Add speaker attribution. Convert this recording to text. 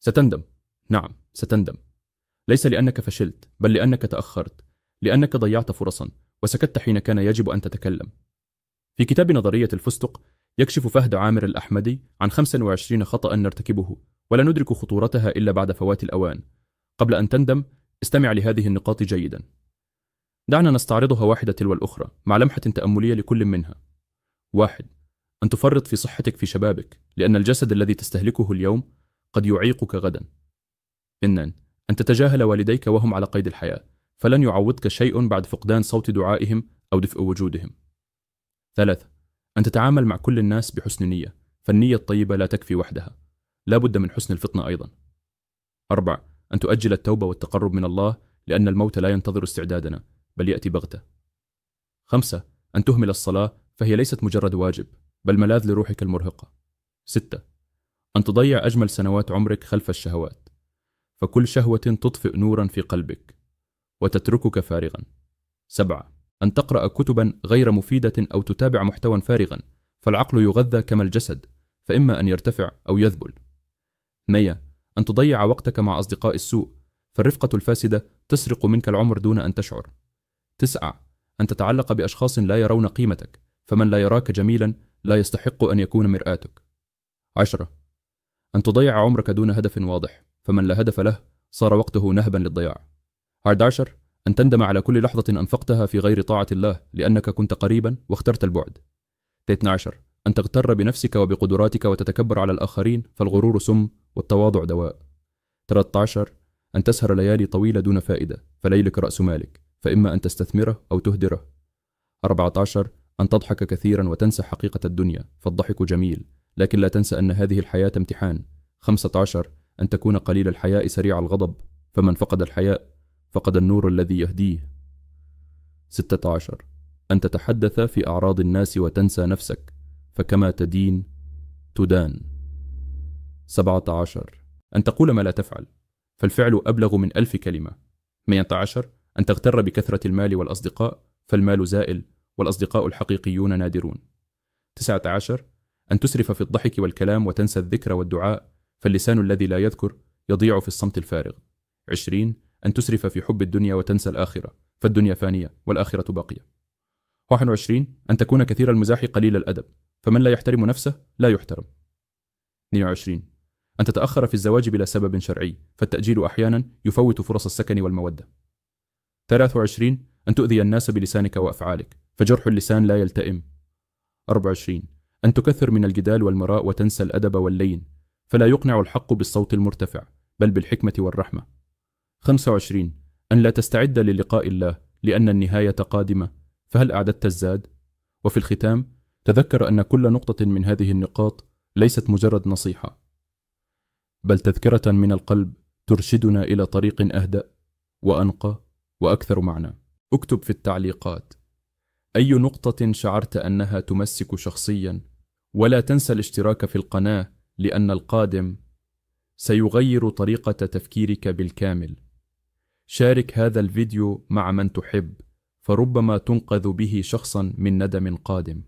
Speaker 1: ستندم. نعم، ستندم. ليس لأنك فشلت، بل لأنك تأخرت، لأنك ضيعت فرصا وسكت حين كان يجب أن تتكلم. في كتاب نظرية الفستق يكشف فهد عامر الأحمدي عن 25 خطأ نرتكبه ولا ندرك خطورتها إلا بعد فوات الأوان. قبل أن تندم، استمع لهذه النقاط جيدا. دعنا نستعرضها واحدة تلو الأخرى مع لمحة تأملية لكل منها. 1. أن تفرط في صحتك في شبابك، لأن الجسد الذي تستهلكه اليوم قد يعيقك غدا. 2. أن تتجاهل والديك وهم على قيد الحياة، فلن يعوضك شيء بعد فقدان صوت دعائهم أو دفء وجودهم. 3. أن تتعامل مع كل الناس بحسن نية، فالنية الطيبة لا تكفي وحدها، لا بد من حسن الفطنة أيضا. 4. أن تؤجل التوبة والتقرب من الله، لأن الموت لا ينتظر استعدادنا بل يأتي بغتة. 5. أن تهمل الصلاة، فهي ليست مجرد واجب بل ملاذ لروحك المرهقة. 6. أن تضيع أجمل سنوات عمرك خلف الشهوات، فكل شهوة تطفئ نورا في قلبك وتتركك فارغا. 7. أن تقرأ كتبا غير مفيدة أو تتابع محتوى فارغا، فالعقل يغذى كما الجسد، فإما أن يرتفع أو يذبل. 8. أن تضيع وقتك مع أصدقاء السوء، فالرفقة الفاسدة تسرق منك العمر دون أن تشعر. 9. أن تتعلق بأشخاص لا يرون قيمتك، فمن لا يراك جميلا لا يستحق أن يكون مرآتك. 10. أن تضيع عمرك دون هدف واضح، فمن لا هدف له صار وقته نهبا للضياع. 11. أن تندم على كل لحظة أنفقتها في غير طاعة الله لأنك كنت قريبا واخترت البعد. 12. أن تغتر بنفسك وبقدراتك وتتكبر على الآخرين، فالغرور سم والتواضع دواء. 13. أن تسهر ليالي طويلة دون فائدة، فليلك رأس مالك، فإما أن تستثمره أو تهدره. 14. أن تضحك كثيرا وتنسى حقيقة الدنيا، فالضحك جميل، لكن لا تنسى أن هذه الحياة امتحان. 15. أن تكون قليل الحياء سريع الغضب، فمن فقد الحياء فقد النور الذي يهديه. 16. أن تتحدث في أعراض الناس وتنسى نفسك، فكما تدين تدان. 17. أن تقول ما لا تفعل، فالفعل أبلغ من 1000 كلمة. 18. أن تغتر بكثرة المال والأصدقاء، فالمال زائل والأصدقاء الحقيقيون نادرون. 19. أن تسرف في الضحك والكلام وتنسى الذكر والدعاء، فاللسان الذي لا يذكر يضيع في الصمت الفارغ. 20. أن تسرف في حب الدنيا وتنسى الآخرة، فالدنيا فانية والآخرة باقية. 21. أن تكون كثير المزاح قليل الأدب، فمن لا يحترم نفسه لا يحترم. 22. أن تتأخر في الزواج بلا سبب شرعي، فالتأجيل أحيانا يفوت فرص السكن والمودة. 23. أن تؤذي الناس بلسانك وأفعالك، فجرح اللسان لا يلتئم. 24. أن تكثر من الجدال والمراء وتنسى الأدب واللين، فلا يقنع الحق بالصوت المرتفع بل بالحكمة والرحمة. 25. أن لا تستعد للقاء الله، لأن النهاية قادمة، فهل أعددت الزاد؟ وفي الختام، تذكر أن كل نقطة من هذه النقاط ليست مجرد نصيحة، بل تذكرة من القلب ترشدنا إلى طريق أهدأ وأنقى وأكثر معنى. اكتب في التعليقات أي نقطة شعرت أنها تمسك شخصيا، ولا تنسى الاشتراك في القناة، لأن القادم سيغير طريقة تفكيرك بالكامل. شارك هذا الفيديو مع من تحب، فربما تنقذ به شخصا من ندم قادم.